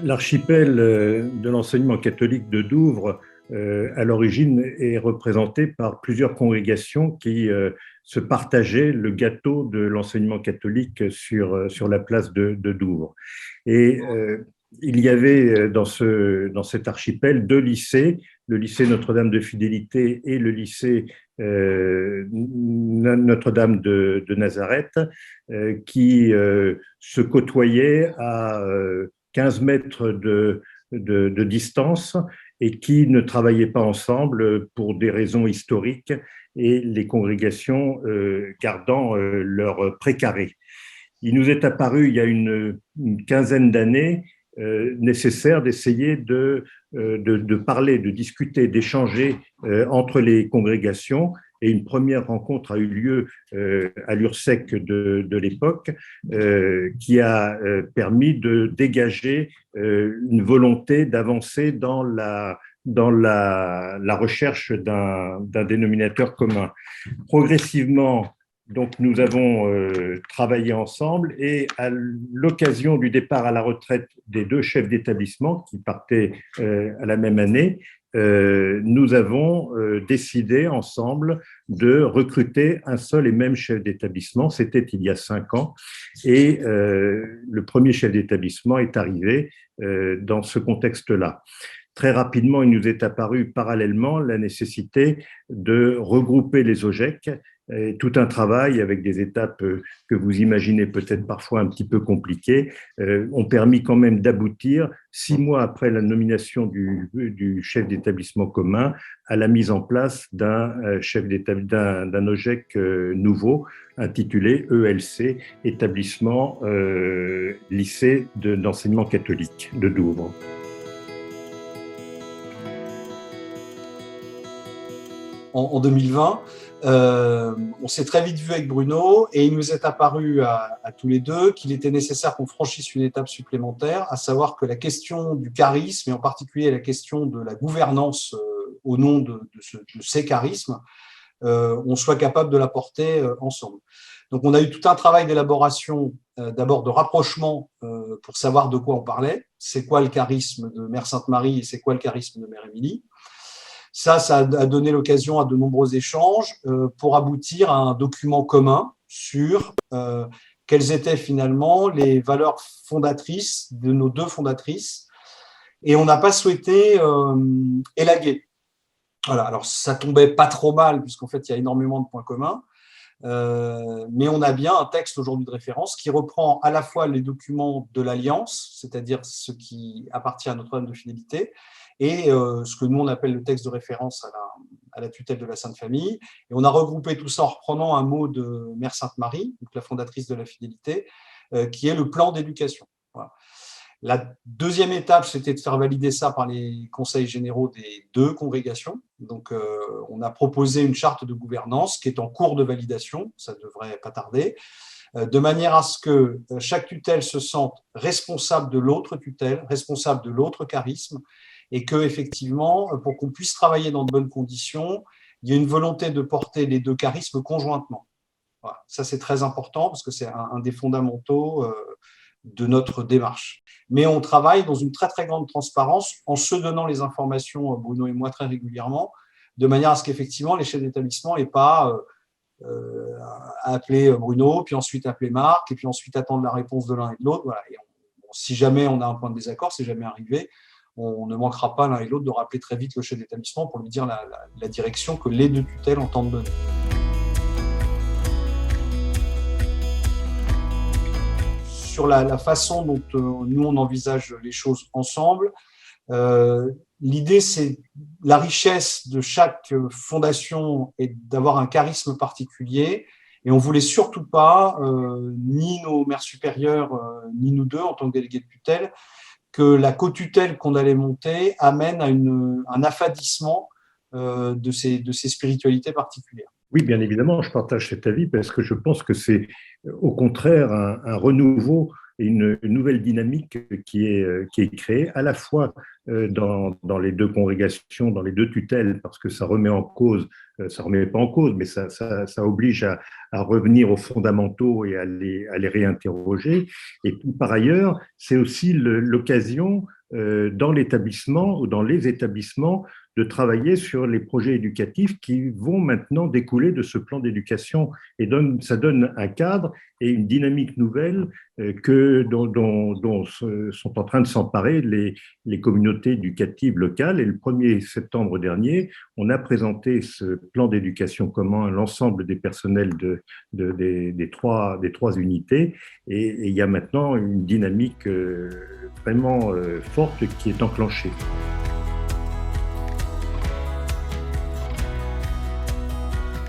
L'archipel de l'enseignement catholique de Douvres, à l'origine, est représenté par plusieurs congrégations qui se partageaient le gâteau de l'enseignement catholique sur la place de Douvres. Et il y avait dans cet archipel deux lycées, le lycée Notre-Dame de Fidélité et le lycée Notre-Dame de Nazareth, qui se côtoyaient à 15 mètres de distance et qui ne travaillaient pas ensemble pour des raisons historiques et les congrégations gardant leur précaré. Il nous est apparu il y a une quinzaine d'années nécessaire d'essayer de parler, de discuter, d'échanger entre les congrégations. Et une première rencontre a eu lieu à l'URSEC de l'époque, qui a permis de dégager une volonté d'avancer dans la recherche d'un dénominateur commun. Progressivement, donc, nous avons travaillé ensemble et à l'occasion du départ à la retraite des deux chefs d'établissement qui partaient à la même année, nous avons décidé ensemble de recruter un seul et même chef d'établissement. C'était il y a 5 ans et le premier chef d'établissement est arrivé dans ce contexte-là. Très rapidement, il nous est apparu parallèlement la nécessité de regrouper les OGEC. Tout un travail avec des étapes que vous imaginez peut-être parfois un petit peu compliquées ont permis quand même d'aboutir 6 mois après la nomination du chef d'établissement commun à la mise en place d'un OGEC nouveau intitulé ELC, établissement lycée d'enseignement catholique de Douvres. En 2020, on s'est très vite vu avec Bruno et il nous est apparu à tous les deux qu'il était nécessaire qu'on franchisse une étape supplémentaire, à savoir que la question du charisme et en particulier la question de la gouvernance au nom de ces charismes, on soit capable de la porter ensemble. Donc on a eu tout un travail d'élaboration, d'abord de rapprochement pour savoir de quoi on parlait, c'est quoi le charisme de Mère Sainte-Marie et c'est quoi le charisme de Mère Émilie. Ça a donné l'occasion à de nombreux échanges pour aboutir à un document commun sur quelles étaient finalement les valeurs fondatrices de nos deux fondatrices. Et on n'a pas souhaité élaguer. Voilà, alors ça tombait pas trop mal, puisqu'en fait, il y a énormément de points communs. Mais on a bien un texte aujourd'hui de référence qui reprend à la fois les documents de l'Alliance, c'est-à-dire ce qui appartient à Notre-Dame de Fidélité, et ce que nous on appelle le texte de référence à la tutelle de la Sainte Famille. Et on a regroupé tout ça en reprenant un mot de Mère Sainte-Marie, donc la fondatrice de la Fidélité, qui est le plan d'éducation. Voilà. La deuxième étape, c'était de faire valider ça par les conseils généraux des deux congrégations. Donc, on a proposé une charte de gouvernance qui est en cours de validation, ça ne devrait pas tarder, de manière à ce que chaque tutelle se sente responsable de l'autre tutelle, responsable de l'autre charisme, et que effectivement, pour qu'on puisse travailler dans de bonnes conditions, il y a une volonté de porter les deux charismes conjointement. Voilà. Ça, c'est très important parce que c'est un des fondamentaux de notre démarche. Mais on travaille dans une très, très grande transparence en se donnant les informations, Bruno et moi, très régulièrement, de manière à ce qu'effectivement, les chefs d'établissement n'aient pas à appeler Bruno, puis ensuite appeler Marc, et puis ensuite attendre la réponse de l'un et de l'autre. Voilà. Et si jamais on a un point de désaccord, c'est jamais arrivé, on ne manquera pas l'un et l'autre de rappeler très vite le chef d'établissement pour lui dire la direction que les deux tutelles entendent donner. Sur la façon dont nous, on envisage les choses ensemble, l'idée, c'est la richesse de chaque fondation est d'avoir un charisme particulier et on ne voulait surtout pas, ni nos mères supérieures, ni nous deux en tant que délégués de tutelle, que la co-tutelle qu'on allait monter amène à un affadissement de ces spiritualités particulières. Oui, bien évidemment, je partage cet avis parce que je pense que c'est au contraire un renouveau et une nouvelle dynamique qui est créée à la fois dans les deux congrégations, dans les deux tutelles, parce que ça remet en cause, ça remet pas en cause, mais ça oblige à revenir aux fondamentaux et à les réinterroger. Et par ailleurs, c'est aussi l'occasion dans l'établissement ou dans les établissements de travailler sur les projets éducatifs qui vont maintenant découler de ce plan d'éducation. Et ça donne un cadre et une dynamique nouvelle dont sont en train de s'emparer les communautés éducatives locales. Et le 1er septembre dernier, on a présenté ce plan d'éducation commun à l'ensemble des personnels des trois unités. Et il y a maintenant une dynamique vraiment forte qui est enclenchée.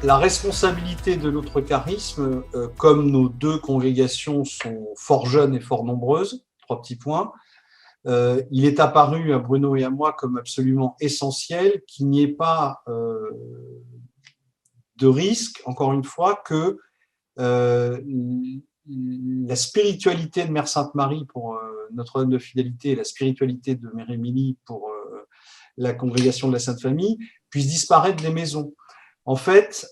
La responsabilité de notre charisme, comme nos deux congrégations sont fort jeunes et fort nombreuses, 3 petits points, il est apparu à Bruno et à moi comme absolument essentiel qu'il n'y ait pas de risque, encore une fois, que la spiritualité de Mère Sainte-Marie pour Notre-Dame de Fidélité et la spiritualité de Mère Émilie pour la congrégation de la Sainte Famille puissent disparaître des maisons. En fait,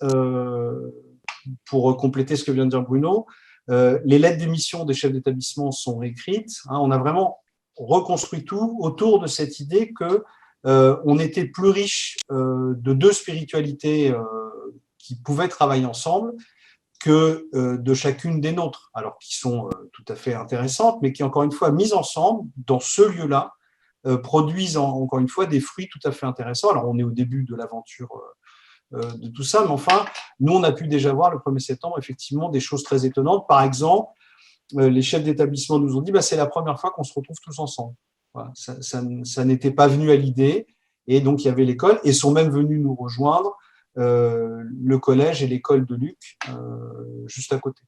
pour compléter ce que vient de dire Bruno, les lettres d'émission des chefs d'établissement sont écrites. On a vraiment reconstruit tout autour de cette idée que on était plus riche de 2 spiritualités qui pouvaient travailler ensemble que de chacune des nôtres, alors qui sont tout à fait intéressantes, mais qui, encore une fois, mises ensemble dans ce lieu-là, produisent encore une fois des fruits tout à fait intéressants. Alors, on est au début de l'aventure de tout ça, mais enfin, nous, on a pu déjà voir le 1er septembre, effectivement, des choses très étonnantes. Par exemple, les chefs d'établissement nous ont dit c'est la première fois qu'on se retrouve tous ensemble. Voilà, ça n'était pas venu à l'idée, et donc il y avait l'école, et sont même venus nous rejoindre le collège et l'école de Luc juste à côté.